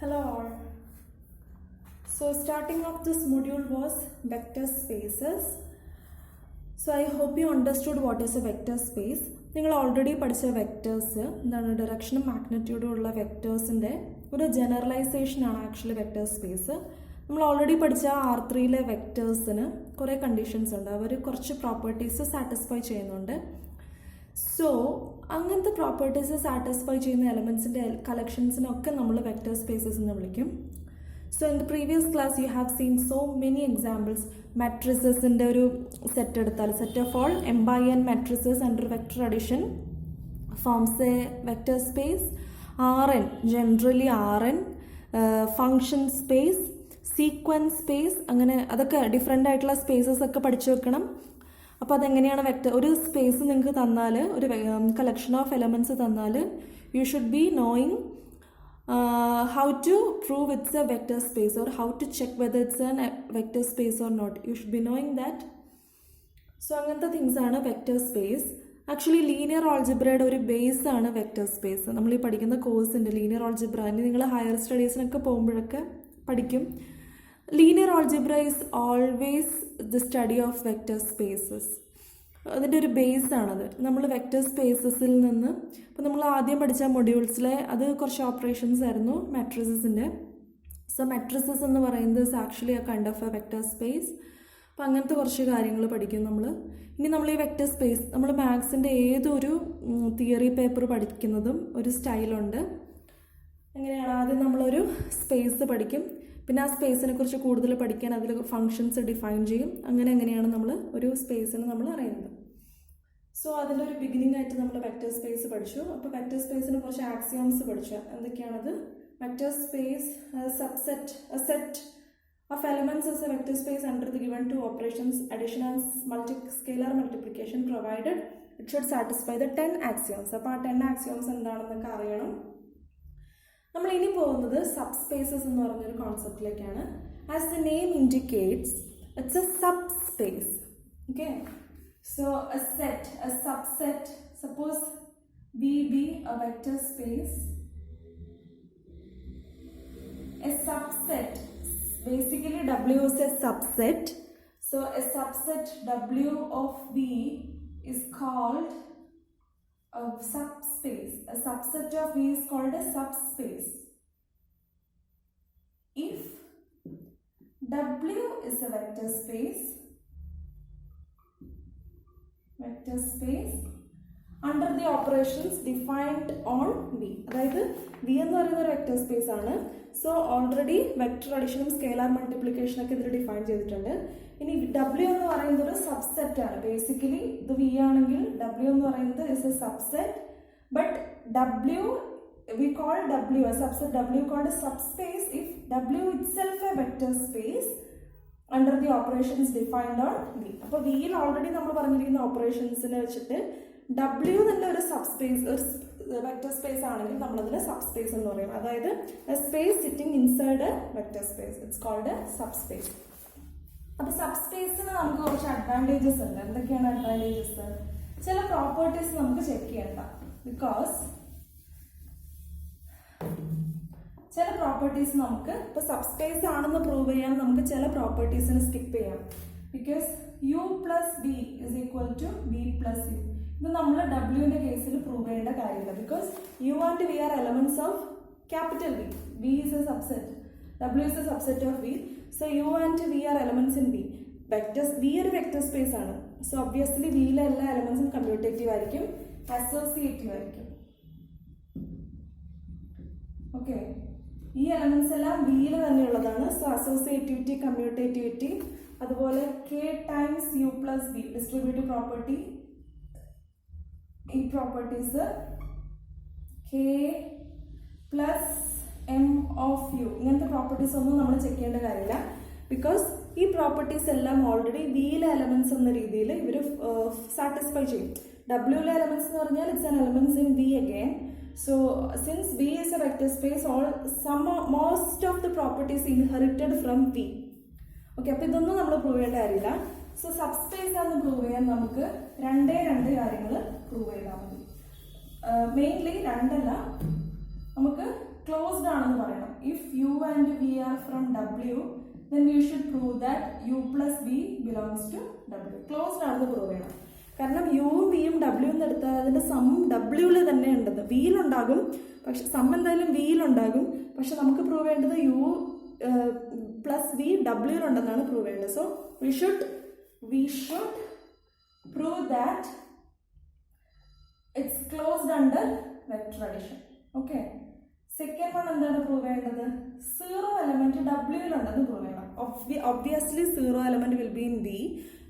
Hello all. So starting off this module was vector spaces. So I hope you understood what is a vector space. നിങ്ങൾ already പഠിച്ച vectors എന്താണ് ഡയറക്ഷനും മാഗ്നിറ്റ്യൂഡും ഉള്ള വെക്ടേഴ്സിൻ്റെ ഒരു ജനറലൈസേഷനാണ് ആക്ച്വലി വെക്ടർ സ്പേസ്. നമ്മൾ ഓൾറെഡി പഠിച്ച R3 വെക്ടേഴ്സിന് കുറേ കണ്ടീഷൻസ് ഉണ്ട്, അവർ കുറച്ച് പ്രോപ്പർട്ടീസ് സാറ്റിസ്ഫൈ ചെയ്യുന്നുണ്ട്. സോ അങ്ങനത്തെ പ്രോപ്പർട്ടീസ് സാറ്റിസ്ഫൈ ചെയ്യുന്ന എലമെൻസിൻ്റെ കളക്ഷൻസിനൊക്കെ നമ്മൾ വെക്ടർ സ്പേസസ് എന്ന് വിളിക്കും. So in the previous class you have seen so many examples. മാട്രിസസിൻ്റെ ഒരു സെറ്റ് എടുത്താൽ set of all m by n matrices under vector addition forms a vector space. Rn generally Rn function space, sequence space, അങ്ങനെ അതൊക്കെ different ആയിട്ടുള്ള spaces ഒക്കെ പഠിച്ചു വെക്കണം. അപ്പോൾ അതെങ്ങനെയാണ് വെക്ടർ ഒരു സ്പേസ് നിങ്ങൾക്ക് തന്നാൽ, ഒരു കളക്ഷൻ ഓഫ് എലമെൻറ്റ്സ് തന്നാൽ, you should be knowing how to prove it's a vector space or how to check whether it's a vector space or not. You should be knowing that. So അങ്ങനത്തെ things ആണ് vector space. Actually linear ഓൾജിബ്രയുടെ ഒരു base ആണ് vector space. നമ്മൾ ഈ പഠിക്കുന്ന കോഴ്സിൻ്റെ linear algebra നിങ്ങൾ higher സ്റ്റഡീസിനൊക്കെ പോകുമ്പോഴൊക്കെ പഠിക്കും. Linear algebra is always the study of vector spaces. അതിൻ്റെ ഒരു ബേസാണത്. നമ്മൾ വെക്ടർ സ്പേസസിൽ നിന്ന് ഇപ്പോൾ നമ്മൾ ആദ്യം പഠിച്ച മൊഡ്യൂൾസിലെ അത് കുറച്ച് ഓപ്പറേഷൻസ് ആയിരുന്നു മാട്രിസസിൻ്റെ. സോ മാട്രിസസ് എന്ന് പറയുന്നത് ആക്ച്വലി ആ kind of A vector space. അപ്പോൾ അങ്ങനത്തെ കുറച്ച് കാര്യങ്ങൾ പഠിക്കും നമ്മൾ. ഇനി നമ്മൾ ഈ വെക്ടർ സ്പേസ് നമ്മൾ മാത്സിൻ്റെ ഏതൊരു തിയറി പേപ്പർ പഠിക്കുന്നതും ഒരു സ്റ്റൈലുണ്ട്. എങ്ങനെയാണ് ആദ്യം നമ്മളൊരു സ്പേസ് പഠിക്കും, പിന്നെ ആ സ്പേസിനെ കുറിച്ച് കൂടുതൽ പഠിക്കാൻ അതിൽ ഫങ്ഷൻസ് ഡിഫൈൻ ചെയ്യും. അങ്ങനെയാണ് നമ്മൾ ഒരു സ്പേസിനെ നമ്മൾ അറിയുന്നത്. സോ അതിൻ്റെ ഒരു ബിഗിനിങ് ആയിട്ട് നമ്മൾ വെക്ടർ സ്പേസ് പഠിച്ചു. അപ്പോൾ വെക്ടർ സ്പേസിന് കുറച്ച് ആക്സിയോംസ് പഠിച്ചു. എന്തൊക്കെയാണത്? Vector space subset a set of elements is a vector space under the given two operations addition and scalar multiplication provided it should satisfy the 10 axioms. അപ്പോൾ ആ 10 axioms എന്താണെന്നൊക്കെ അറിയണം. നമ്മൾ ഇനി പോകുന്നത് സബ് സ്പേസസ് എന്ന് പറഞ്ഞൊരു കോൺസെപ്റ്റിലേക്കാണ്. As the name indicates it's a subspace. Okay, so a set, a subset, suppose V be a vector space, a subset, basically W is a subset. So a subset W of V is called a subspace. A subset of V is called a subspace. If W is a vector space under the operations defined on V. അതായത് V എന്ന് പറയുന്ന ഒരു വെക്ടർ സ്പേസ് ആണ്. So already vector അഡിഷനും scalar മൾട്ടിപ്ലിക്കേഷനും ഒക്കെ ഇതിൽ define ചെയ്തിട്ടുണ്ട്. ഇനി W എന്ന് പറയുന്നത് ഒരു സബ്സെറ്റ് ആണ്. ബേസിക്കലി ഇത് V ആണെങ്കിൽ W എന്ന് പറയുന്നത് is A subset. But W we call W a subset. W called a subspace if W itself a vector space under the operations defined on V. അപ്പോൾ വിയിൽ ഓൾറെഡി നമ്മൾ പറഞ്ഞിരിക്കുന്ന ഓപ്പറേഷൻസിനെ വെച്ചിട്ട് W തന്നെ ഒരു സബ്സ്പേസ്, ഒരു വെക്ടർ സ്പേസ് ആണെങ്കിൽ നമ്മളതിന് സബ്സ്പേസ് എന്ന് പറയും. അതായത് a space sitting inside a vector space, it's called a subspace. അപ്പോൾ സബ്സ്പേസിന് നമുക്ക് കുറച്ച് അഡ്വാൻറ്റേജസ് ഉണ്ട്. എന്തൊക്കെയാണ് അഡ്വാൻറ്റേജസ്? ചില പ്രോപ്പർട്ടീസ് നമുക്ക് ചെക്ക് ചെയ്യണ്ട. ബിക്കോസ് ചില പ്രോപ്പർട്ടീസ് നമുക്ക് ഇപ്പോൾ സബ്സ്പേസ് ആണെന്ന് പ്രൂവ് ചെയ്യാൻ നമുക്ക് ചില പ്രോപ്പർട്ടീസിന് സ്കിപ്പ് ചെയ്യാം. Because U plus V is equal to V plus U. ഇത് നമ്മൾ ഡബ്ല്യുവിൻ്റെ കേസിൽ പ്രൂവ് ചെയ്യേണ്ട കാര്യമില്ല. Because U and V are elements of capital V. V is a subset. W is a subset of V. So U and V are elements in V. Vectors V ഒരു വെക്ടർ സ്പേസ് ആണ്. So obviously വിയിലെ എല്ലാ എലമെന്റ്സും commutative ആയിരിക്കും, associative ആയിരിക്കും. Okay, ഈ എലമെന്റ്സ് എല്ലാം വിയിൽ തന്നെയുള്ളതാണ്. സോ അസോസിയേറ്റിവിറ്റി, കമ്മ്യൂട്ടേറ്റിവിറ്റി, അതുപോലെ K times U plus V distributive property. ഈ properties K plus M of U ഇങ്ങനത്തെ പ്രോപ്പർട്ടീസ് ഒന്നും നമ്മൾ ചെക്ക് ചെയ്യേണ്ട കാര്യമില്ല. ബിക്കോസ് ഈ പ്രോപ്പർട്ടീസ് എല്ലാം ഓൾറെഡി വിയിലെ എലമെന്റ്സ് എന്ന രീതിയിൽ ഇവർ സാറ്റിസ്ഫൈ ചെയ്യും. ഡബ്ല്യൂയിലെ എലമെന്റ്സ് എന്ന് പറഞ്ഞാൽ it's an elements in V again. So since V is a vector space, most of the properties inherited from V. Okay, അപ്പോൾ ഇതൊന്നും നമ്മൾ പ്രൂവ് ചെയ്യേണ്ട കാര്യമില്ല. സോ സബ്സ്പേസ് ആണെന്ന് പ്രൂവ് ചെയ്യാൻ നമുക്ക് രണ്ട് കാര്യങ്ങൾ പ്രൂവ് ചെയ്താൽ മതി. മെയിൻലി രണ്ടല്ല, നമുക്ക് ക്ലോസ്ഡ് ആണെന്ന് പറയണം. If U and V are from W, then we should prove that u plus v belongs to w. Closed ആണെന്ന് പ്രൂവ് ചെയ്യണം. കാരണം യുവും വിയും ഡബ്ല്യൂന്ന് എടുത്താൽ അതിന്റെ സം ഡബ്ല്യൂവിൽ തന്നെ ഉണ്ടത്. വിയിലുണ്ടാകും, പക്ഷെ സം എന്തായാലും വിയിലുണ്ടാകും. പക്ഷെ നമുക്ക് പ്രൂവ് ചെയ്യേണ്ടത് യു പ്ലസ് വി ഡബ്ല്യൂയിലുണ്ടെന്നാണ് പ്രൂവ് ചെയ്യേണ്ടത്. So we should prove that it's closed under vector addition. Okay. Second one എന്താണ് പ്രൂവ് ചെയ്യേണ്ടത്? സീറോ എലമെന്റ് ഡബ്ല്യൂയിലുണ്ടെന്ന് പ്രൂവ് ചെയ്യണം. Obviously zero element will be in V,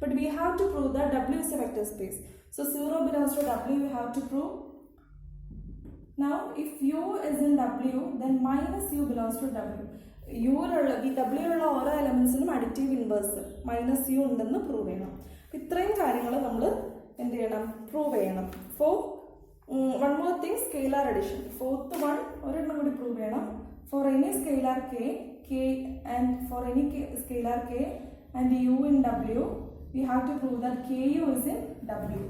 but we have to prove that W is a vector space. So zero belongs to W, we have to prove. Now if U is in W, then minus U belongs to W. W ഓരോ എലമെന്റ്സിനും additive inverse minus U ഉണ്ടെന്ന് prove ചെയ്യണം. ഇത്രയും കാര്യങ്ങൾ നമ്മൾ എന്ത് ചെയ്യണം? Prove ചെയ്യണം. One more thing, scalar addition. Fourth one ഒരെണ്ണം കൂടി പ്രൂവ് ചെയ്യണം. For any scalar k and for any scalar k and u in w, we have to prove that ku is in w.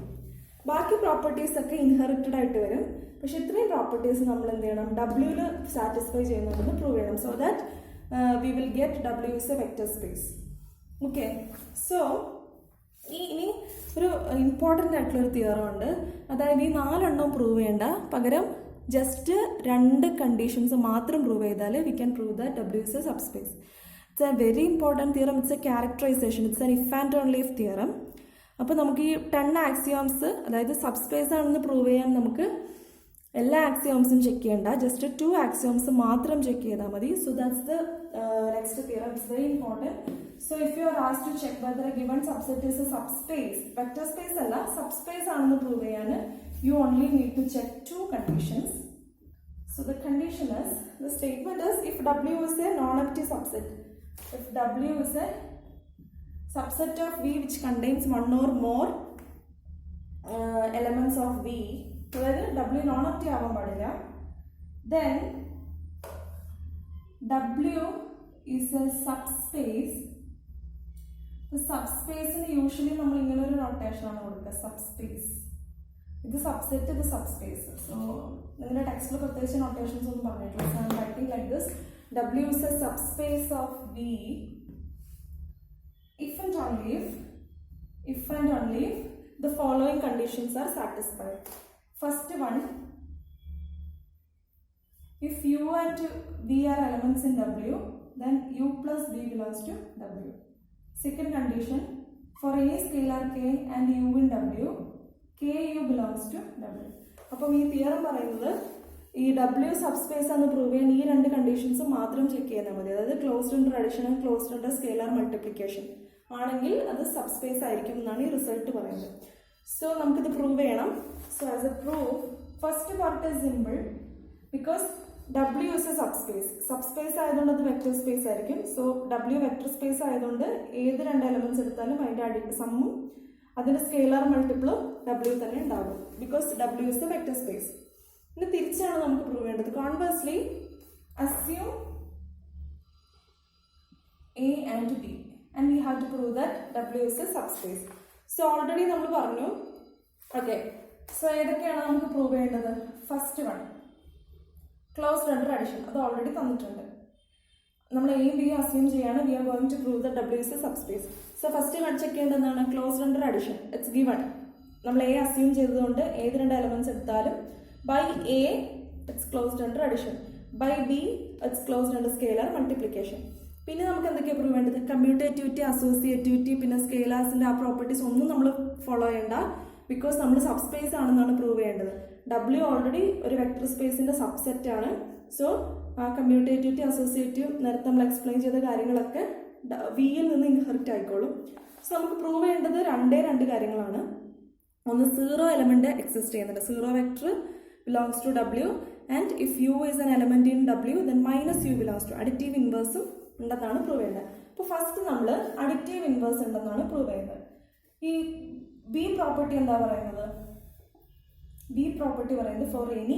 ബാക്കി properties ഒക്കെ inherited ആയിട്ട് വരും. പക്ഷെ ഇത്രയും properties നമ്മൾ എന്ത് ചെയ്യണം? ഡബ്ല്യൂല് സാറ്റിസ്ഫൈ ചെയ്യുന്നുണ്ടെന്ന് പ്രൂവ് ചെയ്യണം. So that we will get w is a vector space. Okay. So ഇനി ഒരു ഇമ്പോർട്ടൻ്റ് ആയിട്ടുള്ളൊരു തിയറം ഉണ്ട്. അതായത് ഈ 4 എണ്ണം പ്രൂവ് ചെയ്യേണ്ട, പകരം ജസ്റ്റ് 2 കണ്ടീഷൻസ് മാത്രം പ്രൂവ് ചെയ്താൽ we can prove that W is a subspace. It's a very important theorem. It's a characterisation. It's an if and only if theorem. അപ്പോൾ നമുക്ക് ഈ 10 ആക്സിയോംസ്, അതായത് സബ്സ്പേസ് ആണെന്ന് പ്രൂവ് ചെയ്യാൻ നമുക്ക് എല്ലാ ആക്സിയോംസും ചെക്ക് ചെയ്യേണ്ട, ജസ്റ്റ് 2 ആക്സിയോംസ് മാത്രം ചെക്ക് ചെയ്താൽ മതി. So that's the next theorem. It's very important. So if you are asked to check whether a given subset is a subspace, vector space alla subspace aannu prove cheyana, you only need to check 2 conditions. So the condition is, the statement is, if W is a non-empty subset, if W is a subset of V which contains one or more elements of V, അതായത് W non-empty ആവാൻ പാടില്ല, then W is a subspace. സബ്സ്പേസിന് usually നമ്മൾ ഇങ്ങനെ ഒരു നൊട്ടേഷനാണ് കൊടുക്കുക, subspace. ഇത് subset, ഇത് സബ്സ്പേസ്. സോ നിങ്ങളുടെ ടെക്സ്റ്റിൽ പ്രത്യേകിച്ച് നൊട്ടേഷൻസ് ഒന്നും പറഞ്ഞിട്ടില്ല. So I am writing like this: W is a subspace of V if and only if the following conditions are satisfied. First one, if U and V are elements in W, then U plus V belongs to W. Second condition, for any scalar k and u in w, ku belongs to w. അപ്പം ഈ theorem പറയുന്നത് ഈ w subspace എന്ന് prove ചെയ്യാൻ ഈ 2 conditions മാത്രം check ചെയ്താൽ മതി. അതായത് closed under addition and closed under scalar multiplication ആണെങ്കിൽ അത് സബ്സ്പേസ് ആയിരിക്കും എന്നാണ് ഈ റിസൾട്ട് പറയുന്നത്. സോ നമുക്കിത് പ്രൂവ് ചെയ്യണം. So as A proof, first part is simple. Because W is a subspace. Subspace ആയതുകൊണ്ട് അത് വെക്ടർ സ്പേസ് ആയിരിക്കും. സോ W വെക്ടർ സ്പേസ് ആയതുകൊണ്ട് ഏത് 2 എലമെന്റ്സ് എടുത്താലും അതിന്റെ സമ്മും അതിന്റെ സ്കെയിലാർ മൾട്ടിപ്പിളും W തന്നെ ഉണ്ടാകും. Because W is a vector space. ഇനി തിരിച്ചാണ് നമുക്ക് പ്രൂവ് ചെയ്യേണ്ടത്. Conversely, assume A and B and we have to prove that W is a subspace. So already നമ്മൾ പറഞ്ഞു. ഓക്കെ. സോ ഏതൊക്കെയാണ് നമുക്ക് പ്രൂവ് ചെയ്യേണ്ടത്? First one, closed under addition. അത് ഓൾറെഡി തന്നിട്ടുണ്ട്. നമ്മൾ എയും ബിയും അസ്യൂം ചെയ്യാണ്. We are going to prove the W is a subspace. So first check ചെയ്യേണ്ടതാണ് closed under addition. It's given. നമ്മൾ എ അസ്യൂം ചെയ്തതുകൊണ്ട് ഏത് 2 എലമെന്റ്സ് എടുത്താലും by A it's closed under addition, by B it's closed under scalar multiplication. പിന്നെ നമുക്ക് എന്തൊക്കെയാണ് prove വേണ്ടത്? Commutativity, associativity, പിന്നെ സ്കെയിലാസിന്റെ ആ പ്രോപ്പർട്ടീസ് ഒന്നും നമ്മൾ ഫോളോ ചെയ്യേണ്ട. ബിക്കോസ് നമ്മൾ സബ്സ്പേസ് ആണെന്നാണ് പ്രൂവ് ചെയ്യേണ്ടത്. W ഓൾറെഡി ഒരു വെക്ടർ സ്പേസിന്റെ സബ്സെറ്റ് ആണ്. സോ ആ കമ്മ്യൂട്ടേറ്റിവിറ്റി, അസോസിയേറ്റീവ്, നേരത്തെ നമ്മൾ എക്സ്പ്ലെയിൻ ചെയ്ത കാര്യങ്ങളൊക്കെ വിയിൽ നിന്ന് ഇൻഹെറിറ്റ് ആയിക്കോളും. സോ നമുക്ക് പ്രൂവ് ചെയ്യേണ്ടത് 2 കാര്യങ്ങളാണ്. ഒന്ന്, 0 എലമെന്റ് എക്സിസ്റ്റ് ചെയ്യുന്നുണ്ട്. 0 vector belongs to W and if U is an element in W, then minus U belongs to, additive ഇൻവേഴ്സും ഉണ്ടെന്നാണ് പ്രൂവ് ചെയ്യേണ്ടത്. അപ്പോൾ ഫസ്റ്റ് നമ്മൾ അഡിറ്റീവ് ഇൻവേഴ്സ് ഉണ്ടെന്നാണ് പ്രൂവ് ചെയ്യുന്നത്. ഈ ബി പ്രോപ്പർട്ടി എന്താ പറയുന്നത്? ബി പ്രോപ്പർട്ടി പറയുന്നത് for any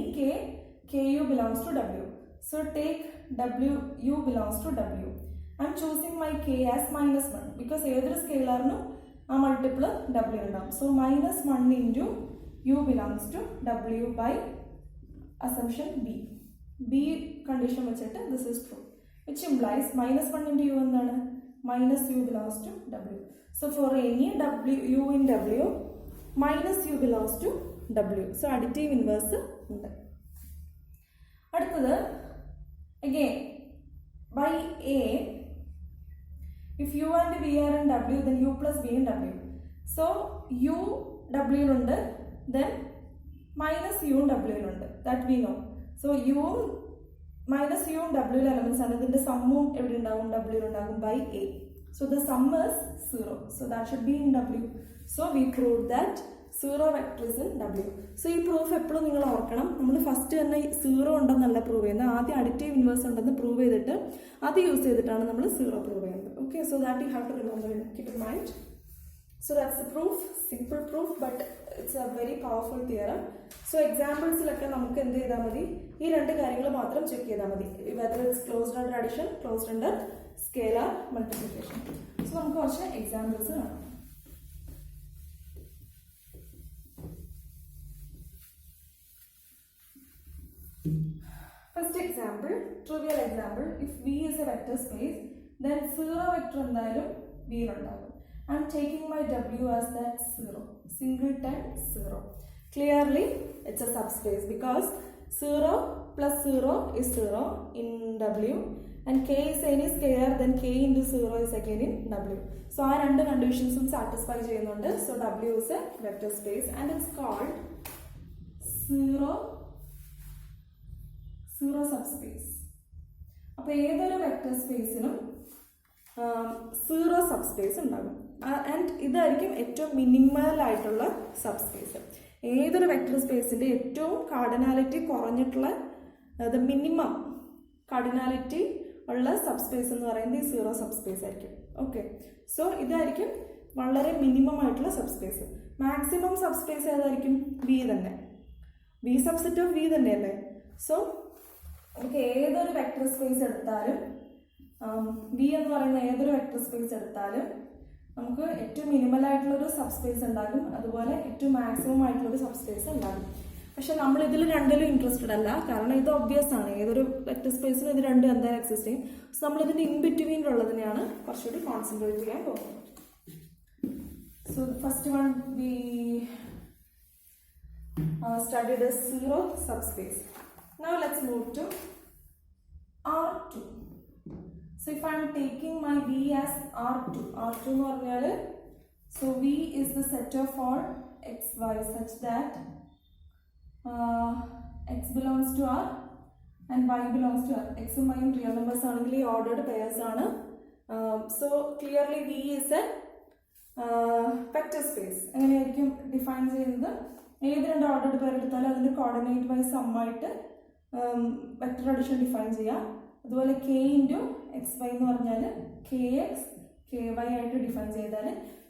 K U belongs to W. So take W U belongs to W. I'm choosing my K as -1 because ഏതൊരു സ്കെയിലാറിനും ആ മൾട്ടിപ്പിൾ ഡബ്ല്യു ഉണ്ടാവും. So -1 into U belongs to W by assumption B. B condition വെച്ചിട്ട് this is true, which implies -1 into u എന്താണ്, -u belongs to w. So for any u in w, -u belongs to w. So additive inverse ഉണ്ട്. അടുത്തത് again by a, if u and v are in w, then u plus v in w. So u w ഉണ്ട്, then minus u w ഉണ്ട്, that we know. So u minus u w elements ആണ്, ഇതിന്റെ സമ്മും എവിടെ ഉണ്ടാകും, w ഉണ്ടാകും by a. So the sum is 0. So that should be in w. So we proved that 0 vector is in w. So ഈ proof എപ്പോഴും നിങ്ങൾ ഓർക്കണം, നമ്മൾ ഫസ്റ്റ് തന്നെ 0 ഉണ്ടെന്നല്ല പ്രൂവ് ചെയ്യുന്നത്, ആദ്യം അഡിറ്റീവ് ഇൻവേഴ്സ് ഉണ്ടെന്ന് പ്രൂവ് ചെയ്തിട്ട് അത് യൂസ് ചെയ്തിട്ടാണ് നമ്മൾ 0 പ്രൂവ് ചെയ്യുന്നത്. Okay, so that you have to remember, keep in mind. So that's the proof, simple proof, but it's a very powerful theorem. So examples-ലൊക്കെ നമുക്ക് എന്ത് ചെയ്താൽ മതി, ഈ രണ്ട് കാര്യങ്ങൾ മാത്രം ചെക്ക് ചെയ്താൽ മതി, whether it's closed under addition, closed under scalar multiplication. So നമുക്ക് കുറച്ച് എക്സാമ്പിൾസ് കാണാം. First example, trivial example, if V is a vector space, then 0 vector എന്തായാലും V ഉണ്ടാകും. I'm taking my W as that 0, singleton 0. Clearly, it's a subspace because 0 plus 0 is 0 in W, and k is any scalar, then k into 0 is again in W. So our two conditions satisfy ചെയ്യുന്നുണ്ട്. So W is a vector space and it's called 0 subspace. അപ്പോൾ ഏതൊരു vector സ്പേസിനും 0 subspace ഉണ്ടാകും. And ഇതായിരിക്കും ഏറ്റവും minimal ആയിട്ടുള്ള subspace. ഏതൊരു vector സ്പേസിൻ്റെ ഏറ്റവും cardinality കുറഞ്ഞിട്ടുള്ള minimum cardinality ഉള്ള സബ്സ്പേസ് എന്ന് പറയുന്നത് ഈ 0 സബ്സ്പേസ് ആയിരിക്കും. ഓക്കെ, സോ ഇതായിരിക്കും വളരെ മിനിമം ആയിട്ടുള്ള സബ്സ്പേസ്. മാക്സിമം സബ്സ്പേസ് ഏതായിരിക്കും, വി തന്നെ, വി സബ്സെറ്റ് ഓഫ് വി തന്നെയല്ലേ. സോ നമുക്ക് ഏതൊരു വെക്ടർ സ്പേസ് എടുത്താലും, വി എന്ന് പറയുന്ന ഏതൊരു വെക്ടർ സ്പേസ് എടുത്താലും നമുക്ക് ഏറ്റവും മിനിമൽ ആയിട്ടുള്ളൊരു സബ്സ്പേസ് ഉണ്ടാകും, അതുപോലെ ഏറ്റവും മാക്സിമം ആയിട്ടുള്ളൊരു സബ്സ്പേസ് ഉണ്ടാകും. പക്ഷെ നമ്മൾ ഇതിൽ രണ്ടിലും ഇൻട്രസ്റ്റഡ് അല്ല, കാരണം ഇത് ഒബ്വിയസ് ആണ്, ഏതൊരു വെക്ടർ സ്പേസിനും ഇത് രണ്ടും എന്തായാലും എക്സിസ്റ്റ് ചെയ്യും. സോ നമ്മളിതിൻ്റെ ഇൻ ബിറ്റ്വീനിലുള്ളതിനെയാണ് കുറച്ചുകൂടി കോൺസെൻട്രേറ്റ് ചെയ്യാൻ പോകുന്നത്. So first one we studied as 0 subspace. Now let's move to R2. So if I am taking my V as R2, R2 എന്ന് പറഞ്ഞാൽ, so V is the set of all xy such that x belongs to R and y belongs to R. x ഉം y ഉം real numbers ആണെങ്കിൽ ഈ ordered pairs ആണ്. So clearly V is a vector space. എങ്ങനെയായിരിക്കും define ചെയ്യുന്നത്, ഏത് രണ്ട് ordered pair എടുത്താലും അതിൻ്റെ കോർഡിനേറ്റ് വൈസ് സമ്മായിട്ട് വെക്ടർ അഡിഷൻ ഡിഫൈൻ ചെയ്യാം. അതുപോലെ k ഇൻറ്റു എക്സ് വൈ എന്ന് പറഞ്ഞാൽ kx ky ആയിട്ട് ഡിഫൈൻ ചെയ്താൽ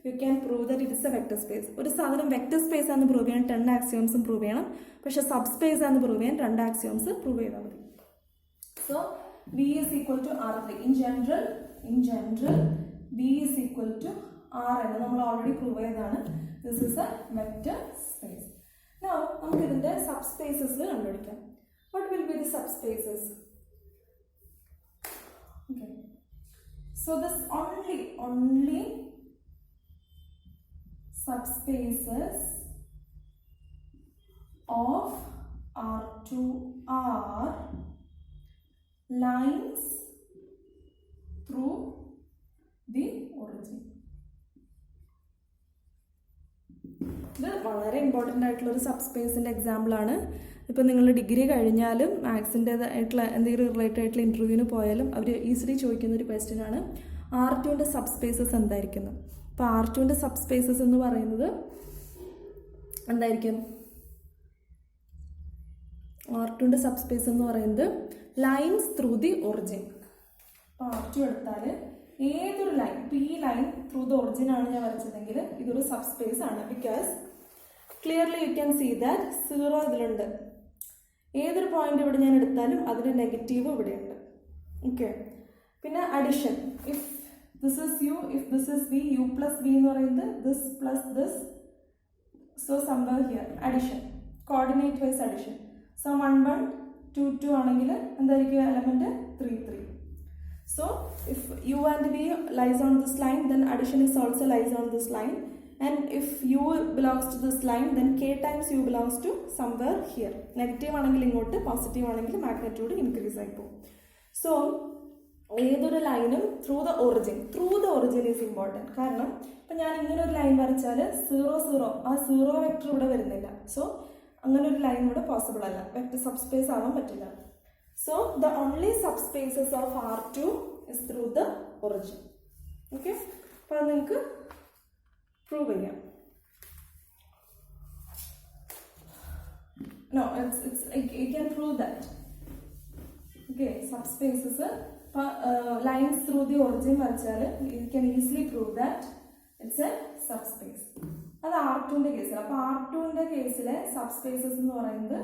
you can prove that it is a vector space. ഒരു സാധനം വെക്ടർ സ്പേസ് ആണെന്ന് പ്രൂവ് ചെയ്യാൻ 10 ആക്സിയോംസും പ്രൂവ് ചെയ്യണം, പക്ഷേ സബ് സ്പേസ് ആണെന്ന് പ്രൂവ് ചെയ്യാൻ 2 ആക്സിയോംസ് പ്രൂവ് ചെയ്താൽ മതി. So V is equal to R3. In general V is equal to R എന്ന് നമ്മൾ ഓൾറെഡി പ്രൂവ് ചെയ്തതാണ്. This is a vector space. Now നമുക്ക് ഇതിൻ്റെ സബ് സ്പേസസ് കണ്ടുപിടിക്കാം. What will be the subspaces? Okay. So this only subspaces of R2 are lines through the origin. ഇത് വളരെ important ആയിട്ടുള്ളൊരു സബ്സ്പേസിൻ്റെ എക്സാമ്പിളാണ്. ഇപ്പോൾ നിങ്ങൾ ഡിഗ്രി കഴിഞ്ഞാലും മാത്സിൻ്റേതായിട്ടുള്ള എന്തെങ്കിലും റിലേറ്റഡ് ആയിട്ടുള്ള ഇൻ്റർവ്യൂവിന് പോയാലും അവർ ഈസിലി ചോദിക്കുന്ന ഒരു ക്വസ്റ്റ്യനാണ് R2ൻ്റെ സബ്സ്പേസസ് എന്തായിരിക്കുന്നു. അപ്പോൾ R2ൻ്റെ സബ്സ്പേസസ് എന്ന് പറയുന്നത് എന്തായിരിക്കും, R2ൻ്റെ സബ്സ്പേസ് എന്ന് പറയുന്നത് ലൈൻസ് ത്രൂ ദി ഒറിജിൻ. അപ്പോൾ R2 എടുത്താൽ ഏതൊരു ലൈൻ, ഇപ്പോൾ ഈ ലൈൻ ത്രൂ ദി ഒറിജിൻ ആണ് ഞാൻ വരച്ചതെങ്കിൽ ഇതൊരു സബ്സ്പേസ് ആണ്. Because clearly you can see that 0 ഇതിലുണ്ട്. ഏതൊരു പോയിന്റ് ഇവിടെ ഞാൻ എടുത്താലും അതിൻ്റെ നെഗറ്റീവ് ഇവിടെയുണ്ട്. ഓക്കെ, പിന്നെ addition, if this is U, if this is V, U plus V എന്ന് പറയുന്നത് ദിസ് പ്ലസ് ദിസ്, സോ സംഭവം here addition, coordinate wise addition. So 1 1 2 2 ആണെങ്കിൽ എന്തായിരിക്കും element 3 3. So if u and v lies on this line, then addition is also lies on this line, and if u belongs to this line, then k times u belongs to somewhere here. Negative ആണെങ്കിൽ ഇങ്ങോട്ട്, positive ആണെങ്കിൽ magnitude increase ആയി പോകും. So ഏതൊരു ലൈനും through the origin is important. കാരണം ഇപ്പം ഞാൻ ഇങ്ങനെ ഒരു ലൈൻ വരച്ചാൽ 0 0 ആ 0 വെക്ടർ ഇവിടെ വരുന്നില്ല. സോ അങ്ങനെ ഒരു ലൈൻ ഇവിടെ പോസിബിൾ അല്ല, വെക്ടർ സബ്സ്പേസ് ആവാൻ പറ്റില്ല. So the only subspaces of R2 is through the origin. Okay, അപ്പോൾ അത് നിങ്ങൾക്ക് പ്രൂവ് ചെയ്യാം. No, you can prove that. Okay, subspaces lines through the origin വരച്ചാൽ you can easily prove that it's a subspace. അത് R2ന്റെ കേസിൽ. അപ്പോൾ R2ന്റെ കേസിലെ subspaces എന്ന് പറയുന്നത്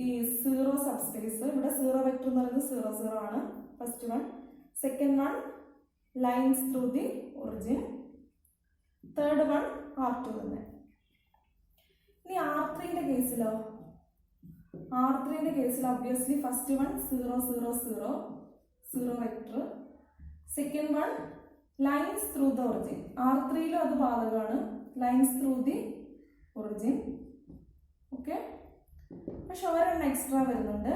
ഈ 0 സബ്സ്പേസ്, ഇവിടെ 0 വെക്ടർ എന്ന് പറയുന്നത് 0 0 ആണ് first one. Second one lines through the origin. Third one R2 തന്നെ. ഇനി R3ന്റെ കേസിലോ, R3ന്റെ കേസിൽ obviously first one 0 0 0 0 vector. Second one lines through the origin. R3യിലും അത് ബാധകമാണ്, lines through the origin. Okay, പക്ഷെ ഒരെണ്ണം എക്സ്ട്രാ വരുന്നുണ്ട്,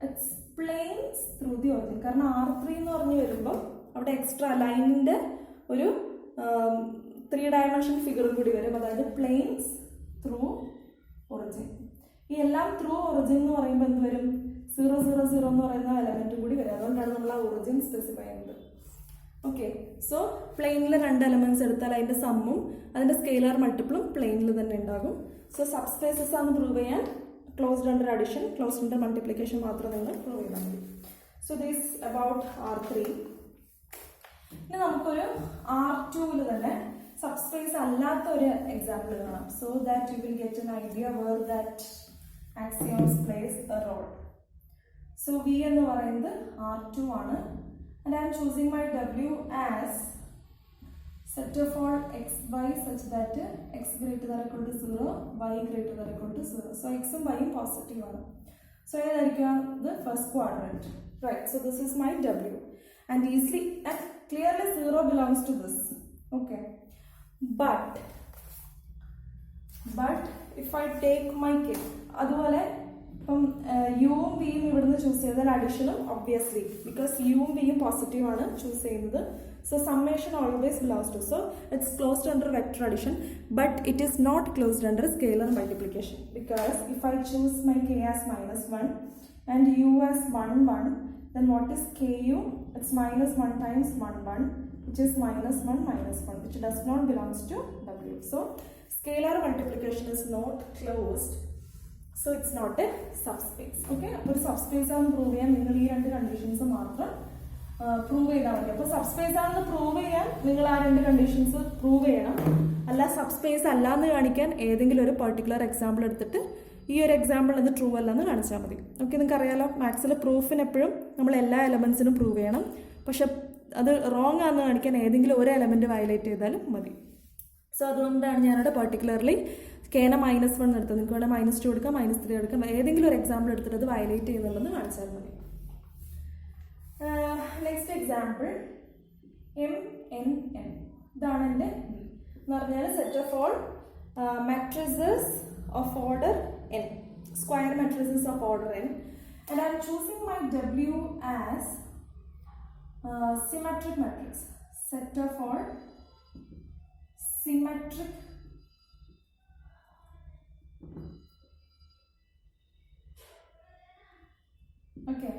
it's planes through the origin. കാരണം R3 എന്ന് പറഞ്ഞ് വരുമ്പോൾ അവിടെ എക്സ്ട്രാ ലൈനിൻ്റെ ഒരു 3 ഡയമെൻഷൻ ഫിഗറും കൂടി വരും, അതായത് പ്ലെയിൻസ് ത്രൂ ഒറിജിൻ. ഈ എല്ലാം ത്രൂ ഒറിജിൻ എന്ന് പറയുമ്പോൾ എന്ത് വരും, 0 0 0 എന്ന് പറയുന്ന എലമെൻറ്റും കൂടി വരും. അതുകൊണ്ടാണ് നമ്മൾ ആ ഒറിജിൻ സ്പെസിഫൈ ചെയ്യുന്നത്. ഓക്കെ, സോ പ്ലെയിനിൽ 2 എലമെന്റ്സ് എടുത്താൽ അതിൻ്റെ സമ്മും അതിൻ്റെ സ്കെയിലർ മൾട്ടിപ്പിളും പ്ലെയിനിൽ തന്നെ ഉണ്ടാകും. സോ സബ്സ്പേസസ് ആണ് പ്രൂവ് ചെയ്യാൻ closed under addition, closed under multiplication മാത്രം നിങ്ങൾ പ്രൂവ് ചെയ്താൽ മതി. So this about R3. ഇനി നമുക്കൊരു R2ൽ തന്നെ സബ്സ്പേസ് അല്ലാത്ത ഒരു എക്സാമ്പിൾ കാണാം. So that you will get an idea where that axioms place a role. സോ V എന്ന് പറയുന്നത് R2 ആണ്. And I am choosing my W as set of all x, y such that x greater than or equal to 0, y greater than or equal to 0. So x and y positive ആണ്. So the first quadrant. Right, so this is my W. And easily, and clearly 0 belongs to this. Okay. But if I take my k, അതുപോലെ ഇപ്പം യുവും വിയും ഇവിടുന്ന് choose ചെയ്താൽ അഡീഷനും obviously, because യുവും വിയും positive ആണ് choose ചെയ്യുന്നത്. So summation always belongs to. So it's closed under vector addition, but it is not closed under scalar multiplication. Because if I choose my K as -1 and U as 1 1, then what is ku? It's -1 times 1 1, which is -1 -1, which does not belongs to W. So scalar multiplication is not closed. So it's not a subspace. Okay, അപ്പോൾ subspace ആണെന്ന് prove ചെയ്യാൻ നിങ്ങൾ ഈ 2 conditions മാത്രം prove ചെയ്താൽ മതി. അപ്പോൾ subspace ആണെന്ന് പ്രൂവ് ചെയ്യാൻ നിങ്ങൾ ആ 2 കണ്ടീഷൻസ് പ്രൂവ് ചെയ്യണം. അല്ല സബ്സ്പേസ് അല്ലാന്ന് കാണിക്കാൻ ഏതെങ്കിലും ഒരു പെർട്ടിക്കുലർ എക്സാമ്പിൾ എടുത്തിട്ട് ഈ ഒരു എക്സാമ്പിൾ അത് ട്രൂ അല്ലെന്ന് കാണിച്ചാൽ മതി. ഓക്കെ, നിങ്ങൾക്ക് അറിയാലോ മാത്സിൽ പ്രൂഫിന് എപ്പോഴും നമ്മൾ എല്ലാ എലമെൻസിനും പ്രൂവ് ചെയ്യണം. പക്ഷെ അത് റോങ് ആണെന്ന് കാണിക്കാൻ ഏതെങ്കിലും ഒരു എലമെൻറ്റ് വയലേറ്റ് ചെയ്താലും മതി. സോ അതുകൊണ്ടാണ് ഞാനവിടെ പെർട്ടിക്കുലർലി കേനെ -1 എടുത്തത്. നിങ്ങൾക്ക് വേണമെങ്കിൽ -2 എടുക്കാം, -3 എടുക്കാം, ഏതെങ്കിലും ഒരു എക്സാമ്പിൾ എടുത്തിട്ട് അത് വയലേറ്റ് ചെയ്യുന്നുണ്ടെന്ന് കാണിച്ചാൽ മതി. Next example MNN. ഇതാണ് എൻ്റെ V എന്ന് പറഞ്ഞാൽ set of all matrices of order n, square matrices of order n, and I am choosing my W as symmetric matrix. Set of all symmetric okay,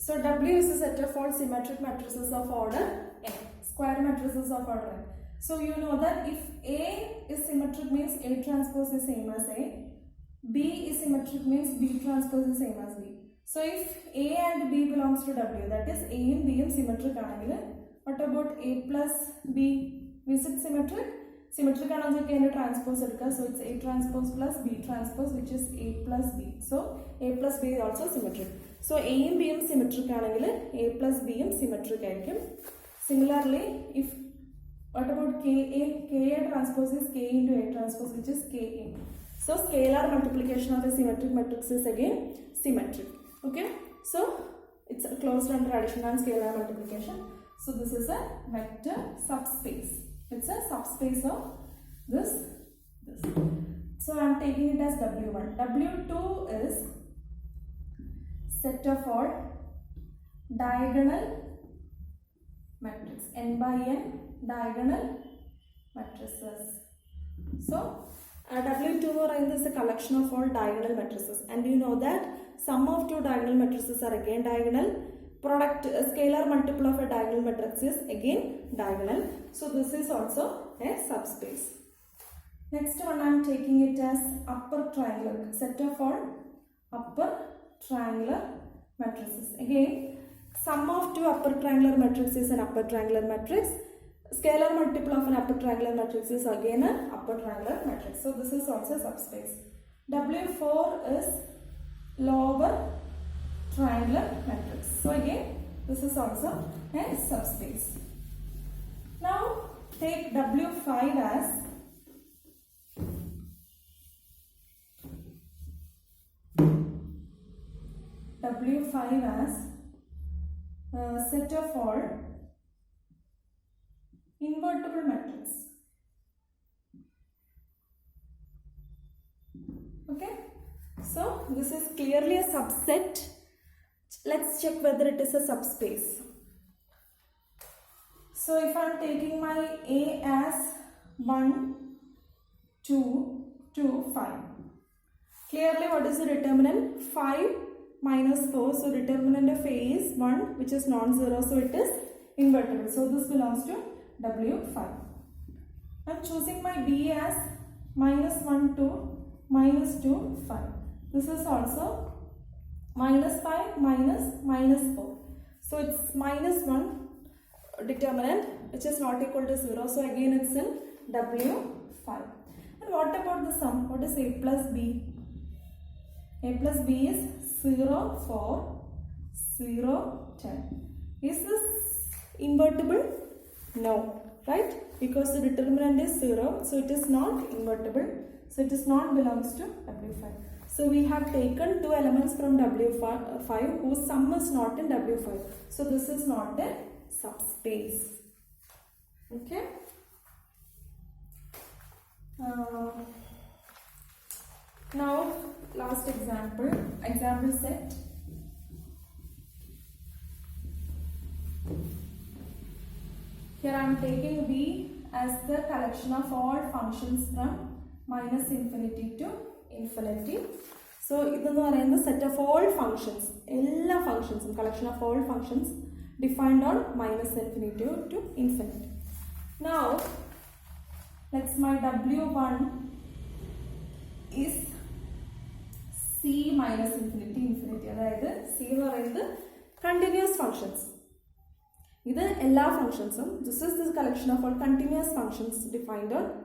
so W is a set of all symmetric matrices of order n, square matrices of order n. So you know that if A is symmetric means A transpose is same as A, B is symmetric means B transpose is same as B. So if A and B belongs to W, that is A and B is symmetric ആണെങ്കിൽ what about A plus B? Is it symmetric? Symmetric ആണെങ്കിൽ അതിന്റെ transpose എടുക്കുക. So it's A transpose plus B transpose, which is A plus B. So A plus B is also symmetric. So A and B is symmetric ആണെങ്കിൽ A plus B is symmetric ആയിരിക്കും. Similarly, if what about KA? KA transpose is K into A transpose, which is KA. So scalar multiplication of a symmetric matrix is again symmetric. Okay, so it's closed under addition and scalar multiplication. So this is a vector subspace. It's a subspace of this. So I am taking it as W1. W2 is set of all diagonal matrix, n by n diagonal matrices. So W2 is a collection of all diagonal matrices, and you know that sum of two diagonal matrices are again diagonal. Product scalar multiple of a diagonal matrix is again diagonal. So this is also a subspace. Next one I am taking it as upper triangular, set of all upper triangular matrices. Again, sum of two upper triangular matrices is an upper triangular matrix. Scalar multiple of an upper triangular matrix is again an upper triangular matrix. So this is also a subspace. W4 is lower triangular matrix. So again, this is also a subspace. Now take W5 as set of all invertible matrix. Okay, so this is clearly a subset. Let's check whether it is a subspace. So if I am taking my A as 1, 2, 2, 5. Clearly what is the determinant? 5 minus 4. So determinant of A is 1, which is non-zero. So it is invertible. So this belongs to W5. I am choosing my B as minus 1, 2, minus 2, 5. This is also minus 5 minus 4. So it's minus 1 determinant, which is not equal to 0. So again it's in W5. And what about the sum? What is A plus B? A plus B is 0, 4, 0, 10. Is this invertible? No, right? Because the determinant is 0, so it is not invertible. So it is not belongs to W5. So we have taken two elements from W5 whose sum is not in W5. So this is not a subspace. Okay. Now last example set. Here I am taking V as the collection of all functions from minus infinity to infinity. So this is the set of all functions, all functions, collection of all functions defined on minus infinity to infinity. Now let's my W1 is C minus infinity. That is C is continuous functions. This is all functions. This is this collection of all continuous functions defined on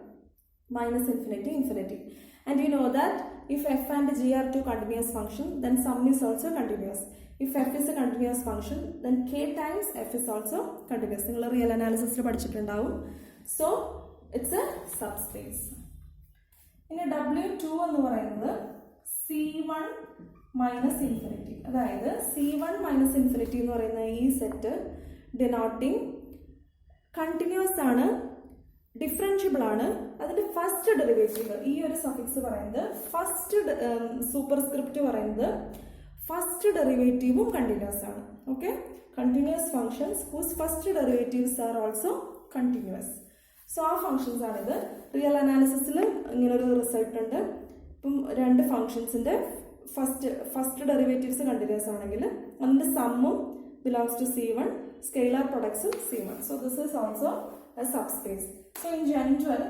minus infinity. And you know that if f and g are two continuous functions, then sum is also continuous. If f is a continuous function, then k times f is also continuous. You will real analysis. So it's a subspace. In a W2 C1 minus infinity. That is C1 minus infinity is set denoting continuous differentiable first derivative. This suffix first superscript first derivative continuous. Okay, continuous functions whose first derivatives are also continuous. So our functions are real analysis result രണ്ട് functions first derivatives continuous and the sum belongs to C1, scalar products C1. So this is also a subspace. So in general,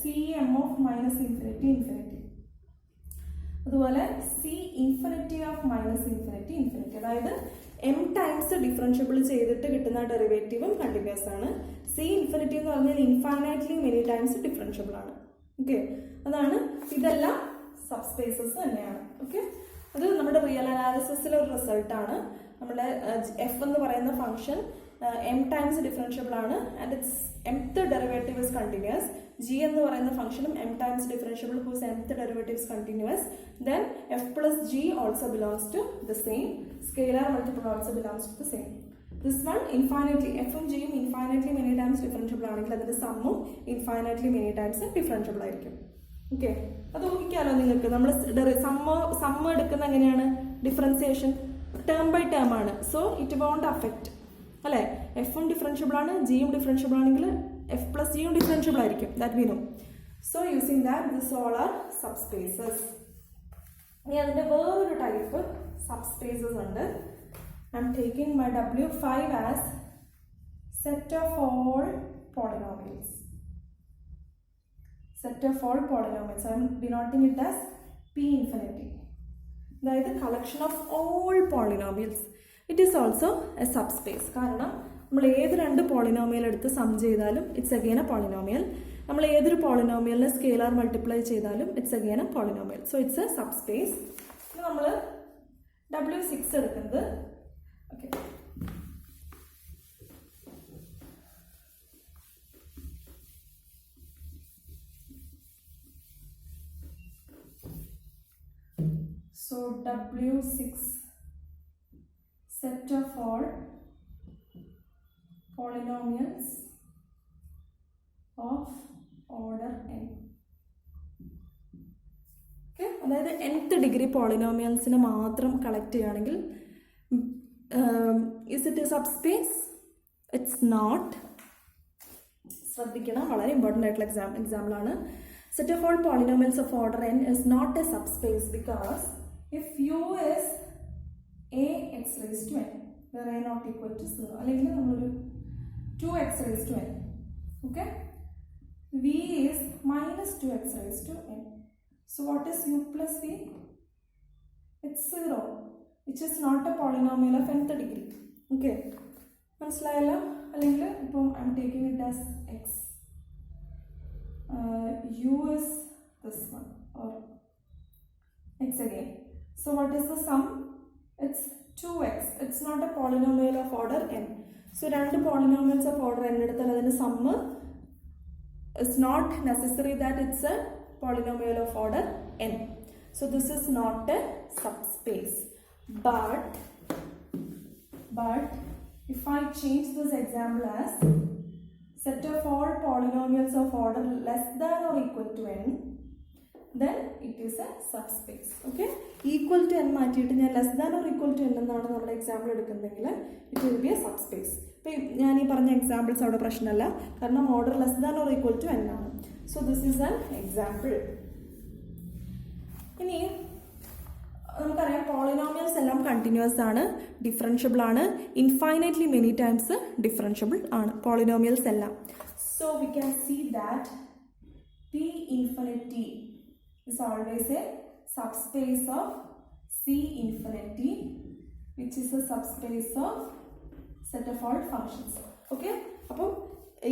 Cm of minus infinity. C infinity of minus infinity. That is m times differentiable derivative continuous. C infinity is infinitely many times differentiable. Okay, these are subspaces. Okay, this is our real analysis result. F is a function m times differentiable and its mth derivative is continuous. g എന്ന് പറയുന്ന ഫംഗ്ഷനും m times differentiable whose mth derivatives continuous, then f plus g also belongs to the same, scalar multiple also belongs to the same. This one infinitely, f ഉം g ഉം infinitely many times differentiable ആണെങ്കിൽ അതിന്റെ സമ്മും infinitely many times differentiable ആയിരിക്കും. Okay, അത് ഊഹിക്കാമല്ലോ നിങ്ങൾക്ക്. നമ്മൾ sum എടുക്കുന്ന എങ്ങനെയാണ്? ഡിഫറൻസിയേഷൻ ടേം ബൈ ടേം ആണ്. സോ ഇറ്റ് വോണ്ട് അഫക്റ്റ് അല്ലേ? എഫും ഡിഫറൻഷ്യബിൾ ആണ്, ജിയും ഡിഫറൻഷ്യബിൾ ആണെങ്കിൽ എഫ് പ്ലസ് ജിയും ഡിഫറൻഷ്യബിൾ ആയിരിക്കും. That we know. So using that this all are sub spaces. ഇനി അതിൻ്റെ വേറൊരു ടൈപ്പ് സബ് സ്പേസസ് ഉണ്ട്. I am taking my W5 as set of all polynomials. Set of all polynomials. I am denoting it as P infinity. അതായത് collection of all polynomials. It is also A subspace. കാരണം നമ്മൾ ഏത് രണ്ട് polynomial എടുത്ത് some ചെയ്താലും it's again A polynomial. നമ്മൾ ഏതൊരു പോളിനോമിയലിനെ സ്കെയിലാർ മൾട്ടിപ്ലൈ ചെയ്താലും it's again A polynomial. So it's A subspace. നമ്മൾ W6 എടുക്കുന്നത് okay, so W6 set of all polynomials of order n. Okay, അതായത് nth ഡിഗ്രി പോളിനോമിയൽസിനെ മാത്രം കളക്ട് ചെയ്യുകയാണെങ്കിൽ is it a subspace? It's not. ശ്രദ്ധിക്കണം, വളരെ important ആയിട്ടുള്ള example ആണ്. Set of all polynomials of order n is not a subspace because if u is ax raised to n, where a not equal to 0, അല്ലെങ്കിൽ നമ്മളൊരു 2x raised to n, okay, v is minus 2x raised to n. So what is u plus v? It's 0, which is not a polynomial of nth degree. Okay, മനസ്സിലായല്ലോ? അല്ലെങ്കിൽ ഇപ്പം I am taking it as x. U is this one or x again. So what is the sum? It's 2x. It's not a polynomial of order n. So രണ്ട് polynomials of order n എടുത്താൽ അതിന്റെ sum is not necessary that it's a polynomial of order n. So this is not a subspace. But if I change this example as set of all polynomials of order less than or equal to n, then it is a subspace. Okay, equal to n മാറ്റിയിട്ട് ഞാൻ less than or equal to n എന്നാണ് നമ്മുടെ example എടുക്കുന്നതെങ്കിൽ it will be a subspace. ഇപ്പോൾ ഞാൻ ഈ പറഞ്ഞ examples അവിടെ പ്രശ്നമല്ല, കാരണം order less than or equal to n ആണ്. So this is an example. ഇനി നമുക്കറിയാം പോളിനോമിയൽസ് എല്ലാം കണ്ടിന്യൂസ് ആണ്, ഡിഫറൻഷ്യബിൾ ആണ്, ഇൻഫൈനൈറ്റ്ലി മെനി ടൈംസ് ഡിഫറൻഷ്യബിൾ ആണ് പോളിനോമിയൽസ് എല്ലാം. So we can see that P infinity is always a subspace of C infinity which is a subspace of set of all functions. Okay, അപ്പം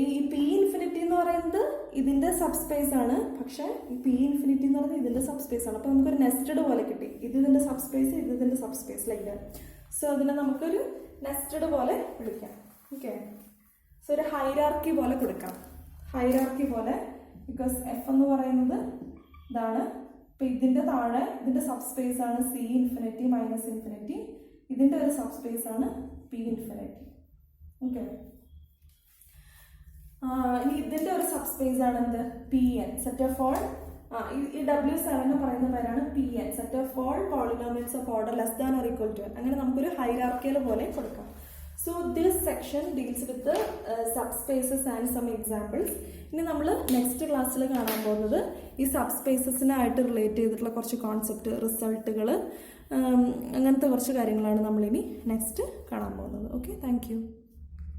ഈ P infinity എന്ന് പറയുന്നത് ഇതിൻ്റെ subspace ആണ്, പക്ഷേ ഈ പി ഇൻഫിനിറ്റി എന്ന് പറയുന്നത് ഇതിൻ്റെ സബ്സ്പേസ് ആണ്. അപ്പോൾ നമുക്കൊരു നെസ്റ്റഡ് പോലെ കിട്ടി, ഇത് ഇതിൻ്റെ സബ്സ്പേസ്, ഇത് ഇതിൻ്റെ സബ്സ്പേസ്, ലൈക്ക് ദാറ്റ്. സോ അതിനെ നമുക്കൊരു നെസ്റ്റഡ് പോലെ വിളിക്കാം. ഓക്കെ, സോ ഒരു ഹൈറാർക്കി പോലെ കൊടുക്കാം, ഹൈറാർക്കി പോലെ. ബിക്കോസ് എഫ് എന്ന് പറയുന്നത് ഇതാണ്. അപ്പോൾ ഇതിൻ്റെ താഴെ ഇതിൻ്റെ സബ്സ്പേസ് ആണ് സി ഇൻഫിനിറ്റി മൈനസ് ഇൻഫിനിറ്റി, ഇതിൻ്റെ ഒരു സബ്സ്പേസ് ആണ് പി ഇൻഫിനിറ്റി. ഓക്കെ, ഇനി ഇതിൻ്റെ ഒരു സബ്സ്പേസ് ആണ് എന്ത്? P N. Set of all ഈ W7 എന്ന് പറയുന്ന പേരാണ് P N, set of all polynomials of order less than or equal to N. അങ്ങനെ നമുക്കൊരു ഹൈറാർക്കിയൽ പോലെ കൊടുക്കാം. So this section deals with subspaces and some examples. ഇനി നമ്മൾ നെക്സ്റ്റ് ക്ലാസ്സിൽ കാണാൻ പോകുന്നത് ഈ സബ്സ്പേസസിനായിട്ട് റിലേറ്റ് ചെയ്തിട്ടുള്ള കുറച്ച് കോൺസെപ്റ്റ്, റിസൾട്ടുകൾ, അങ്ങനത്തെ കുറച്ച് കാര്യങ്ങളാണ് നമ്മളിനി നെക്സ്റ്റ് കാണാൻ പോകുന്നത്. Okay, thank you.